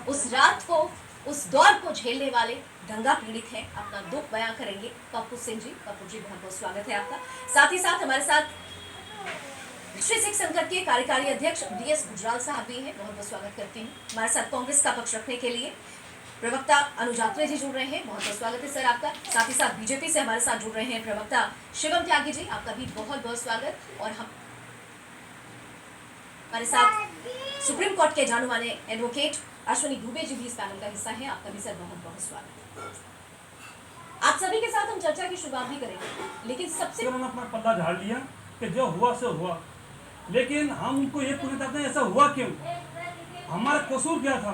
उस रात को, उस दौर को झेलने वाले दंगा पीड़ित हैं, अपना दुख बयां करेंगे पप्पू सिंह जी। पप्पू जी, बहुत बहुत स्वागत है आपका। साथ ही साथ हमारे साथ श्री सिख संगठन के कार्यकारी अध्यक्ष DS गुजराल साहब भी हैं, बहुत बहुत स्वागत करती हूँ। हमारे साथ कांग्रेस का पक्ष रखने के लिए प्रवक्ता अनुज आत्रे जी जुड़ रहे हैं, बहुत बहुत स्वागत है सर आपका। साथ ही साथ बीजेपी से हमारे साथ जुड़ रहे हैं प्रवक्ता शिवम त्यागी जी, आपका भी बहुत बहुत स्वागत। और हमारे साथ सुप्रीम कोर्ट के जाने माने एडवोकेट अश्विनी दुबे जी भी इस पैनल का हिस्सा है, आपका भी सर बहुत बहुत स्वागत। आप सभी के साथ हम चर्चा की शुरुआत भी करेंगे, लेकिन सबसे उन्होंने अपना पल्ला झाड़ लिया कि जो हुआ सो हुआ, लेकिन हम उनको ये पूछना चाहते हैं ऐसा हुआ क्यों, हमारा कसूर क्या था,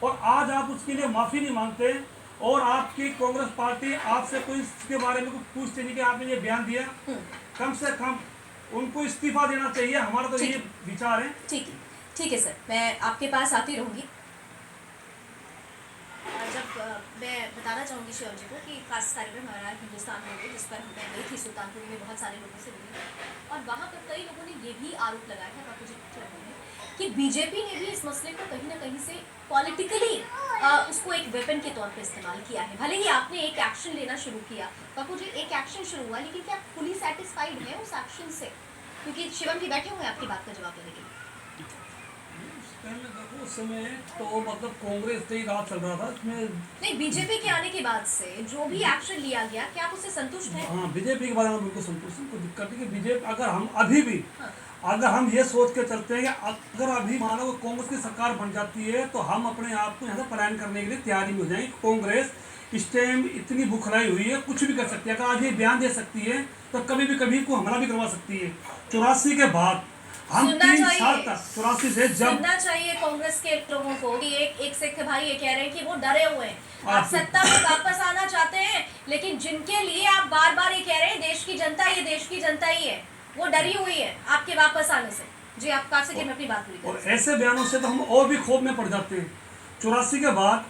और आज आप उसके लिए माफी नहीं मांगते। और आपकी कांग्रेस पार्टी आपसे कोई इसके बारे में कुछ पूछते नहीं कि आपने ये बयान दिया, कम से कम उनको इस्तीफा देना चाहिए, हमारा तो ये विचार है। ठीक है सर, मैं आपके पास आती रहूंगी। जब मैं बताना चाहूँगी शिवम जी को कि खास कार्यक्रम हमारा हिंदुस्तान में जिस पर मैं गई थी सुल्तानपुर में, बहुत सारे लोगों से मिली और वहाँ पर कई लोगों ने ये भी आरोप लगाया था बापू जी कि बीजेपी ने भी इस मसले को कहीं ना कहीं से पॉलिटिकली उसको एक वेपन के तौर पर इस्तेमाल किया है। भले ही आपने एक एक्शन लेना शुरू किया बापू जी, एक एक्शन शुरू हुआ, लेकिन क्या फुली सेटिस्फाइड है उस एक्शन से? क्योंकि शिवम जी बैठे हुए हैं आपकी बात का जवाब देने के लिए। उस समय तो मतलब कांग्रेस से ही राज चल रहा था, इसमें नहीं, बीजेपी के आने के बाद से जो भी एक्शन लिया गया, क्या आप उससे संतुष्ट हैं? हाँ, बीजेपी के बारे में बिल्कुल संतुष्ट हूँ। कोई दिक्कत नहीं कि बीजेपी अगर हम अभी भी अगर हम ये सोच के चलते हैं कि अगर अभी मानो कांग्रेस की सरकार बन जाती है तो हम अपने आप को यहाँ से पलायन करने के लिए तैयारी में हो जाएंगे। कांग्रेस इस टाइम इतनी भुखलाई हुई है, कुछ भी कर सकती है। अगर आज ये बयान दे सकती है तो कभी को हमला भी करवा सकती है। 84 के बाद हम 3 साल तक 84 से जब सुनना चाहिए कांग्रेस के लोगों को कि एक सिख भाई ये कह रहे हैं कि वो डरे हुए हैं, आप सत्ता में वापस आना चाहते हैं, लेकिन जिनके लिए आप बार बार ये कह रहे हैं देश की जनता, ये देश की जनता ही है, वो डरी हुई है आपके वापस आने से। जी, आप कहा से अपनी बात पूरी करें। और ऐसे बयानों से तो हम और भी खौफ में पड़ जाते हैं। 84 के बाद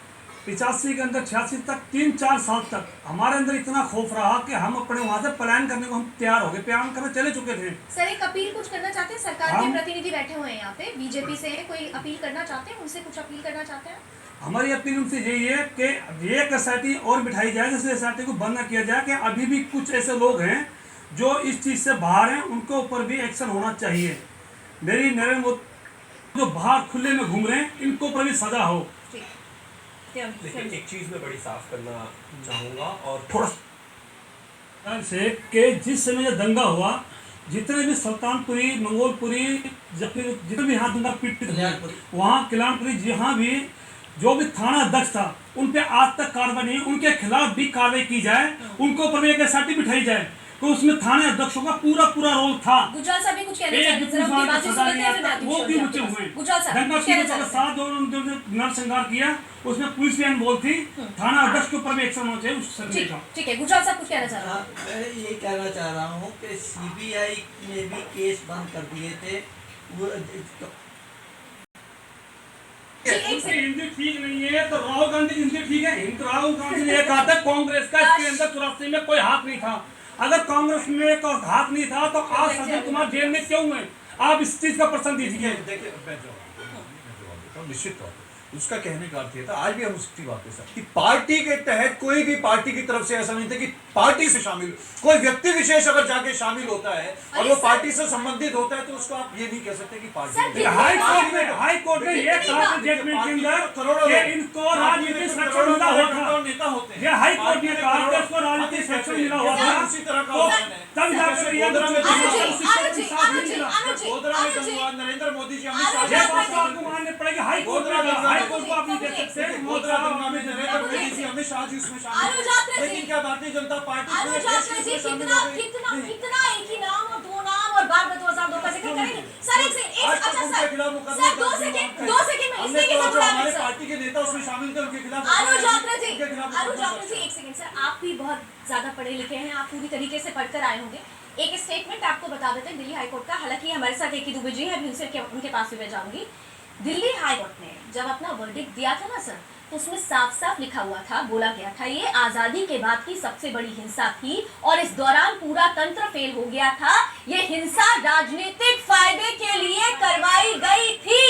85 के अंदर 86 तक 3-4 साल तक हमारे अंदर इतना खौफ रहा कि हम अपने वहां से पलायन करने को हम तैयार हो गए, प्लान करने चले चुके थे। सर, एक अपील कुछ करना चाहते हैं? सरकार के प्रतिनिधि बैठे हुए हैं यहाँ पे, बीजेपी से है, कोई अपील करना चाहते हैं? उनसे कुछ अपील करना चाहते हैं? हमारी अपील उनसे यही है कि एक एसआईटी और बिठाई जाए, जैसे एसआईटी को बंद न किया जाए, कि अभी भी कुछ ऐसे लोग हैं जो इस चीज से बाहर हैं, उनके ऊपर भी एक्शन होना चाहिए। मेरी नरेंद्र मोदी जो बाहर खुले में घूम रहे हैं, इनको ऊपर भी सजा हो। लेकिन एक चीज मैं बड़ी साफ करना चाहूंगा और थोड़ा से कि जिस समय यह दंगा हुआ, जितने भी सुल्तानपुरी, मंगोलपुरी, जितने भी यहाँ दंगा पीड़ित, वहाँ कल्याणपुरी, जहाँ भी जो भी थाना अध्यक्ष था उन पे आज तक कार्रवाई नहीं, उनके खिलाफ भी कार्रवाई की जाए, उनको ऊपर एक एसआईटी बिठाई जाए। तो उसमें थाने अध्यक्षों का पूरा रोल था। गुजराल साहब भी कुछ कहना चाहते हैं, वो भी बचे हुए नरसंहार किया, उसमें पुलिस भी अनबोल थी, थाना अध्यक्ष के ऊपर भी एक्शन होना चाहिए उस सर्वे का। ठीक है, गुजराल साहब कुछ कहना चाह रहा हूँ। मैं ये कहना चाह रहा हूँ कि सीबीआई ने भी केस बंद कर दिए थे। हिंदी ठीक नहीं है तो राहुल गांधी हिंदी ठीक है। राहुल गांधी ने कहा था कांग्रेस का इसके अंदर 84 में कोई हाथ नहीं था। अगर कांग्रेस में कोई हाथ नहीं था तो आज सज्जन कुमार जेल में क्यों है? आप इस चीज का प्रश्न दीजिए। देखिए, मैं जवाब निश्चित तौर पर उसका कहने का अर्थ ये था, आज भी हम उसकी बात कर सकते कि पार्टी के तहत कोई भी पार्टी की तरफ से ऐसा नहीं था कि पार्टी से शामिल कोई व्यक्ति विशेष अगर जाके शामिल होता है और वो पार्टी से संबंधित होता है तो उसको आप ये नहीं कह सकते कि पार्टी। हाई कोर्ट ने ये कहा जजमेंट के अंदर कि इनको राजनीतिक सक्षम मिला हुआ था, नेता होते हैं। ये हाई कोर्ट ने कहा कि इसको राजनीतिक सक्षम मिला हुआ था, उसी तरह का तब जाकर ये नरेंद्र मोदी जी, अमित शाह आपको मानने पड़ेगी। हाई कोर्ट को आप नहीं देख सकते। नरेंद्र मोदी जी, अमित शाह जी उसमें शामिल, लेकिन क्या भारतीय जनता पार्टी कितना एक ही नाम और दो नाम और बार 2002 का जिक्र करेंगे सर? दो सेकंड में इसलिए हमारे पार्टी के नेता उसमें शामिल थे, उनके खिलाफ अनुज आत्रे जी, एक सेकंड सर, आप भी बहुत ज्यादा पढ़े लिखे हैं, आप पूरी तरीके से पढ़कर आए होंगे। एक स्टेटमेंट आपको बता देते हैं दिल्ली हाईकोर्ट का, हालांकि हमारे साथ एक ही दुबे जी है, अभी उनके पास भी मैं जाऊंगी। दिल्ली हाईकोर्ट ने जब अपना वर्डिक्ट दिया था ना सर, तो उसमें साफ साफ लिखा हुआ था, बोला गया था ये आजादी के बाद की सबसे बड़ी हिंसा थी और इस दौरान पूरा तंत्र फेल हो गया था। ये हिंसा राजनीतिक फायदे के लिए करवाई गई थी।